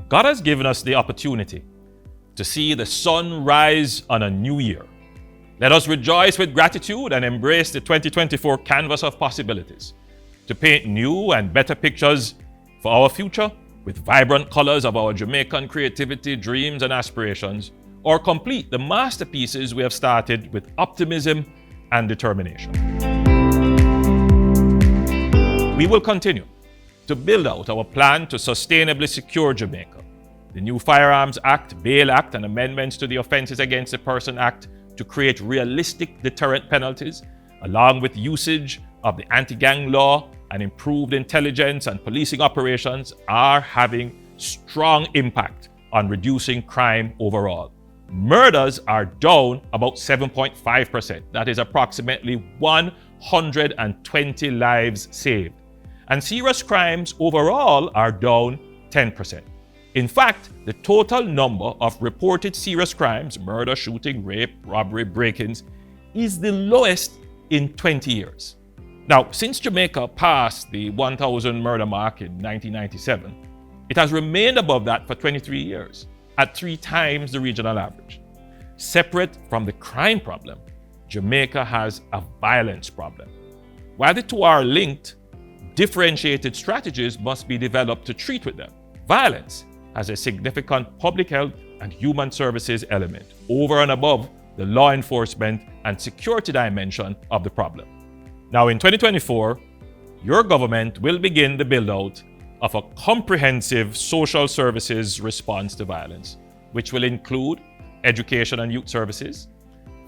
God has given us the opportunity to see the sun rise on a new year. Let us rejoice with gratitude and embrace the 2024 canvas of possibilities to paint new and better pictures for our future with vibrant colors of our Jamaican creativity, dreams, and aspirations, or complete the masterpieces we have started with optimism and determination. We will continue to build out our plan to sustainably secure Jamaica. The new Firearms Act, Bail Act, and amendments to the Offences Against the Person Act to create realistic deterrent penalties, along with usage of the anti-gang law and improved intelligence and policing operations, are having strong impact on reducing crime overall. Murders are down about 7.5%. That is approximately 120 lives saved. And serious crimes overall are down 10%. In fact, the total number of reported serious crimes, murder, shooting, rape, robbery, break-ins, is the lowest in 20 years. Now, since Jamaica passed the 1,000 murder mark in 1997, it has remained above that for 23 years, at 3 times the regional average. Separate from the crime problem, Jamaica has a violence problem. While the two are linked, differentiated strategies must be developed to treat with them. Violence has a significant public health and human services element over and above the law enforcement and security dimension of the problem. Now, in 2024, your government will begin the build-out of a comprehensive social services response to violence, which will include education and youth services,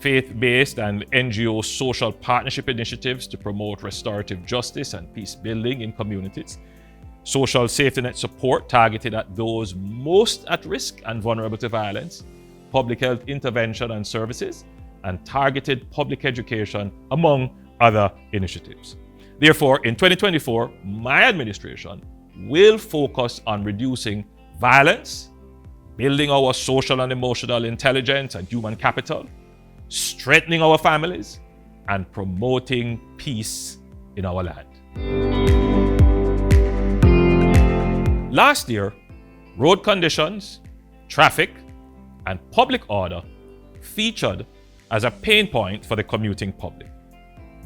faith-based and NGO social partnership initiatives to promote restorative justice and peace building in communities, social safety net support targeted at those most at risk and vulnerable to violence, public health intervention and services, and targeted public education, among other initiatives. Therefore, in 2024, my administration will focus on reducing violence, building our social and emotional intelligence and human capital, strengthening our families, and promoting peace in our land. Last year, road conditions, traffic, and public order featured as a pain point for the commuting public.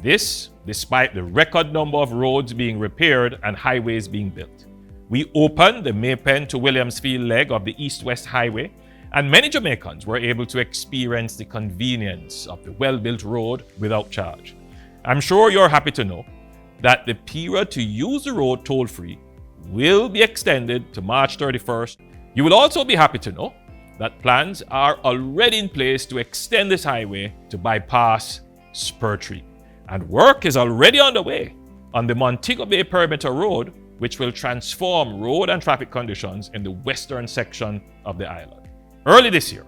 This, despite the record number of roads being repaired and highways being built. We opened the Maypen to Williamsfield leg of the East-West Highway, and many Jamaicans were able to experience the convenience of the well-built road without charge. I'm sure you're happy to know that the period to use the road toll-free will be extended to March 31st. You will also be happy to know that plans are already in place to extend this highway to bypass Spur Tree. And work is already underway on the Montego Bay Perimeter Road, which will transform road and traffic conditions in the western section of the island. Early this year,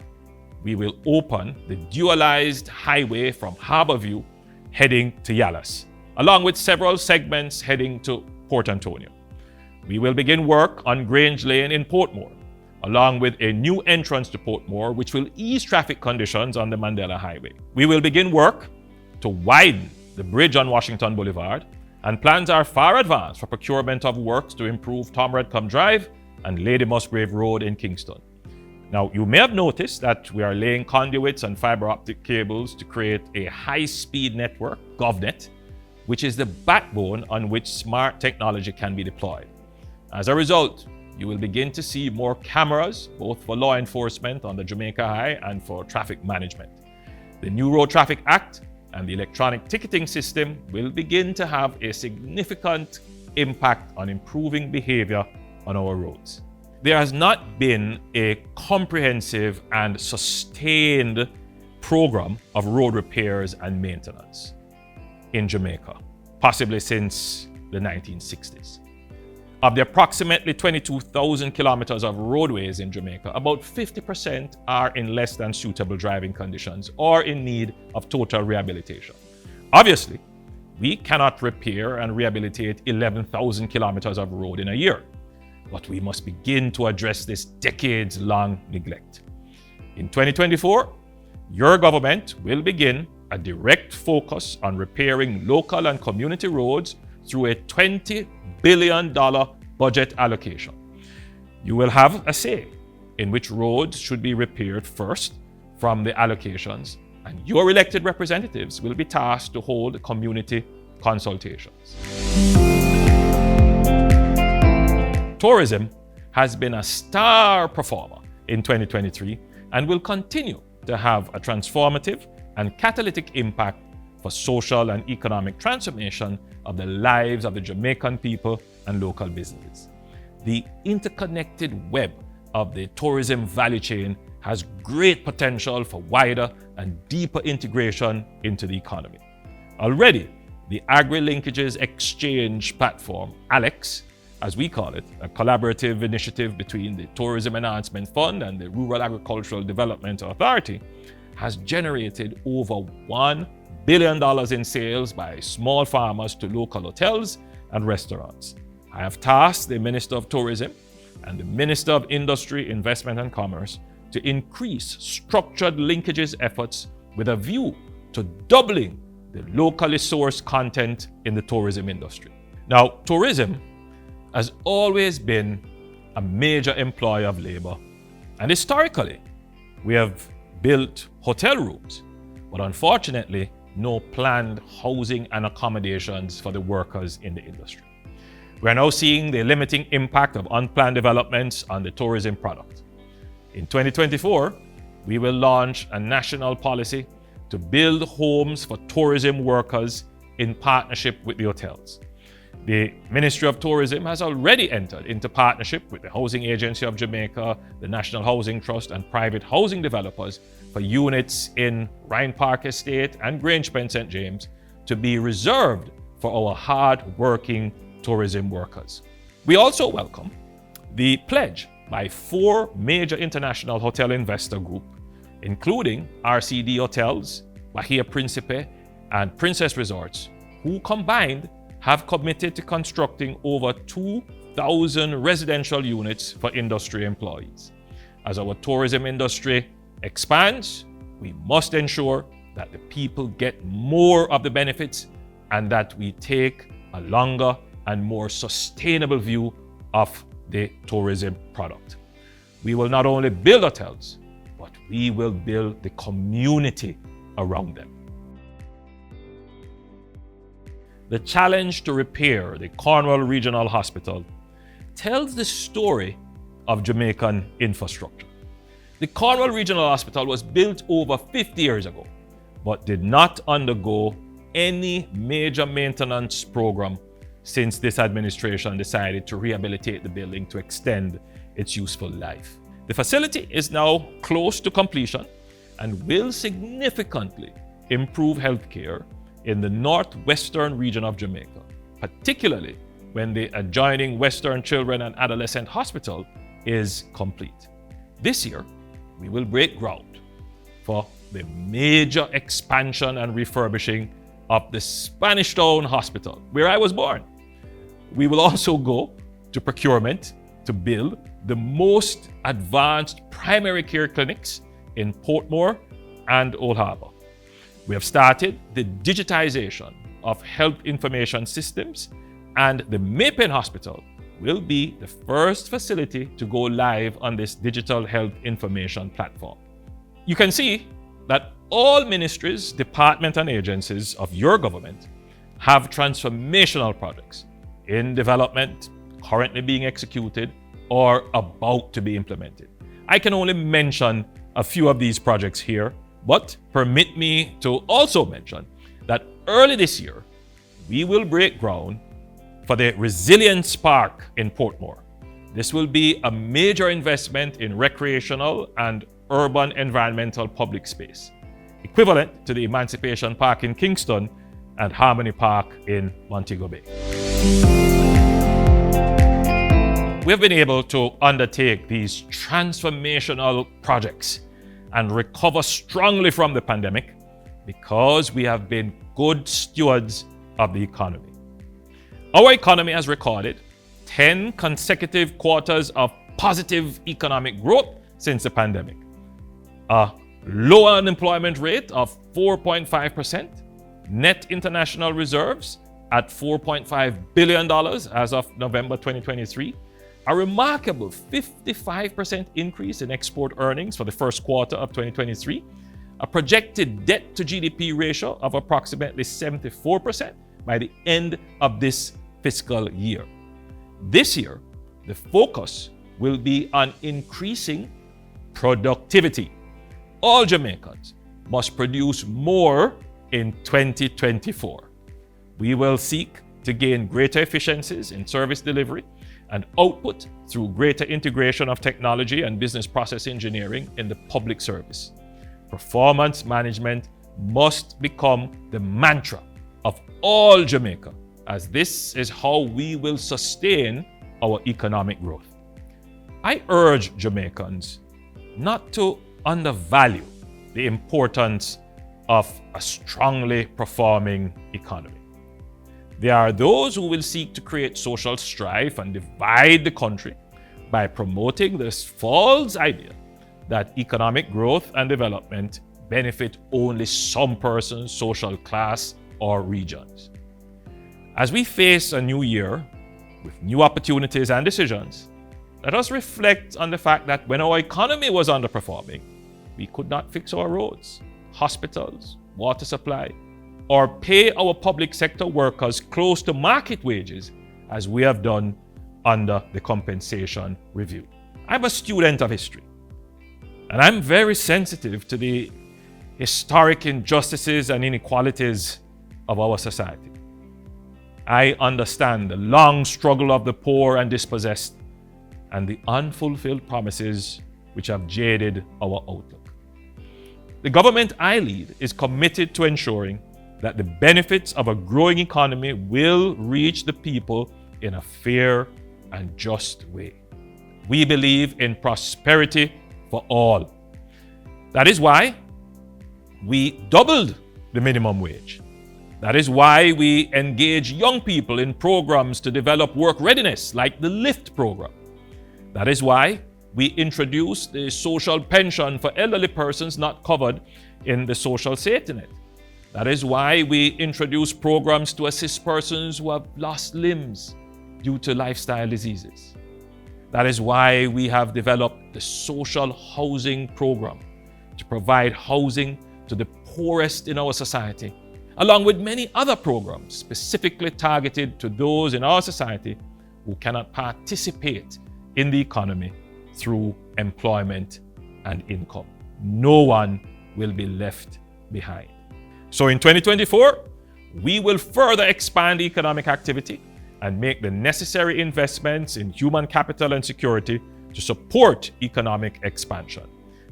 we will open the dualized highway from Harborview heading to Yallas, along with several segments heading to Port Antonio. We will begin work on Grange Lane in Portmore, along with a new entrance to Portmore, which will ease traffic conditions on the Mandela Highway. We will begin work to widen the bridge on Washington Boulevard, and plans are far advanced for procurement of works to improve Tom Redcombe Drive and Lady Musgrave Road in Kingston. Now, you may have noticed that we are laying conduits and fiber optic cables to create a high-speed network, GovNet, which is the backbone on which smart technology can be deployed. As a result, you will begin to see more cameras, both for law enforcement on the Jamaica High and for traffic management. The new Road Traffic Act and the electronic ticketing system will begin to have a significant impact on improving behavior on our roads. There has not been a comprehensive and sustained program of road repairs and maintenance in Jamaica, possibly since the 1960s. Of the approximately 22,000 kilometers of roadways in Jamaica, about 50% are in less than suitable driving conditions or in need of total rehabilitation. Obviously, we cannot repair and rehabilitate 11,000 kilometers of road in a year, but we must begin to address this decades-long neglect. In 2024, your government will begin a direct focus on repairing local and community roads through a $20 billion budget allocation. You will have a say in which roads should be repaired first from the allocations, and your elected representatives will be tasked to hold community consultations. Tourism has been a star performer in 2023 and will continue to have a transformative and catalytic impact for social and economic transformation of the lives of the Jamaican people and local businesses. The interconnected web of the tourism value chain has great potential for wider and deeper integration into the economy. Already, the Agri-Linkages Exchange Platform, ALEX, as we call it, a collaborative initiative between the Tourism Enhancement Fund and the Rural Agricultural Development Authority, has generated over $1 billion in sales by small farmers to local hotels and restaurants. I have tasked the Minister of Tourism and the Minister of Industry, Investment and Commerce to increase structured linkages efforts with a view to doubling the locally sourced content in the tourism industry. Now, tourism has always been a major employer of labor, and historically, we have built hotel rooms, but unfortunately, no planned housing and accommodations for the workers in the industry. We are now seeing the limiting impact of unplanned developments on the tourism product. In 2024, we will launch a national policy to build homes for tourism workers in partnership with the hotels. The Ministry of Tourism has already entered into partnership with the Housing Agency of Jamaica, the National Housing Trust, and private housing developers for units in Rhine Park Estate and Grangepen St. James to be reserved for our hard-working tourism workers. We also welcome the pledge by 4 major international hotel investor groups, including RCD Hotels, Bahia Principe, and Princess Resorts, who combined have committed to constructing over 2,000 residential units for industry employees. As our tourism industry expands, we must ensure that the people get more of the benefits and that we take a longer and more sustainable view of the tourism product. We will not only build hotels, but we will build the community around them. The challenge to repair the Cornwall Regional Hospital tells the story of Jamaican infrastructure. The Cornwall Regional Hospital was built over 50 years ago, but did not undergo any major maintenance program since this administration decided to rehabilitate the building to extend its useful life. The facility is now close to completion and will significantly improve healthcare in the northwestern region of Jamaica, particularly when the adjoining Western Children and Adolescent Hospital is complete. This year, we will break ground for the major expansion and refurbishing of the Spanish Town Hospital, where I was born. We will also go to procurement to build the most advanced primary care clinics in Portmore and Old Harbour. We have started the digitization of health information systems, and the MHPM Hospital will be the first facility to go live on this digital health information platform. You can see that all ministries, departments, and agencies of your government have transformational projects in development, currently being executed, or about to be implemented. I can only mention a few of these projects here, but permit me to also mention that early this year, we will break ground for the Resilience Park in Portmore. This will be a major investment in recreational and urban environmental public space, equivalent to the Emancipation Park in Kingston and Harmony Park in Montego Bay. We have been able to undertake these transformational projects and recover strongly from the pandemic because we have been good stewards of the economy. Our economy has recorded 10 consecutive quarters of positive economic growth since the pandemic, a low unemployment rate of 4.5%, net international reserves at $4.5 billion as of November 2023, a remarkable 55% increase in export earnings for the first quarter of 2023, a projected debt to GDP ratio of approximately 74% by the end of this fiscal year. This year, the focus will be on increasing productivity. All Jamaicans must produce more in 2024. We will seek to gain greater efficiencies in service delivery and output through greater integration of technology and business process engineering in the public service. Performance management must become the mantra of all Jamaica, as this is how we will sustain our economic growth. I urge Jamaicans not to undervalue the importance of a strongly performing economy. There are those who will seek to create social strife and divide the country by promoting this false idea that economic growth and development benefit only some person's social class or regions. As we face a new year with new opportunities and decisions, let us reflect on the fact that when our economy was underperforming, we could not fix our roads, hospitals, water supply, or pay our public sector workers close to market wages as we have done under the compensation review. I'm a student of history, and I'm very sensitive to the historic injustices and inequalities of our society. I understand the long struggle of the poor and dispossessed and the unfulfilled promises which have jaded our outlook. The government I lead is committed to ensuring that the benefits of a growing economy will reach the people in a fair and just way. We believe in prosperity for all. That is why we doubled the minimum wage. That is why we engage young people in programs to develop work readiness, like the LIFT program. That is why we introduced the social pension for elderly persons not covered in the social safety net. That is why we introduce programs to assist persons who have lost limbs due to lifestyle diseases. That is why we have developed the social housing program to provide housing to the poorest in our society, along with many other programs specifically targeted to those in our society who cannot participate in the economy through employment and income. No one will be left behind. So in 2024, we will further expand economic activity and make the necessary investments in human capital and security to support economic expansion.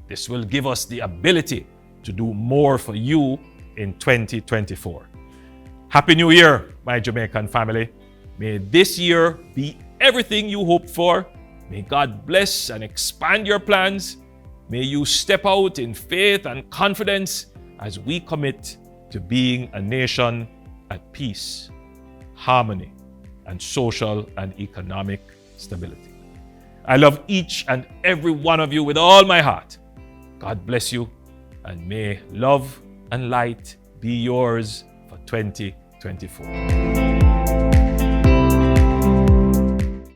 This will give us the ability to do more for you in 2024. Happy New Year, my Jamaican family. May this year be everything you hoped for. May God bless and expand your plans. May you step out in faith and confidence as we commit to being a nation at peace, harmony, and social and economic stability. I love each and every one of you with all my heart. God bless you, and may love and light be yours for 2024.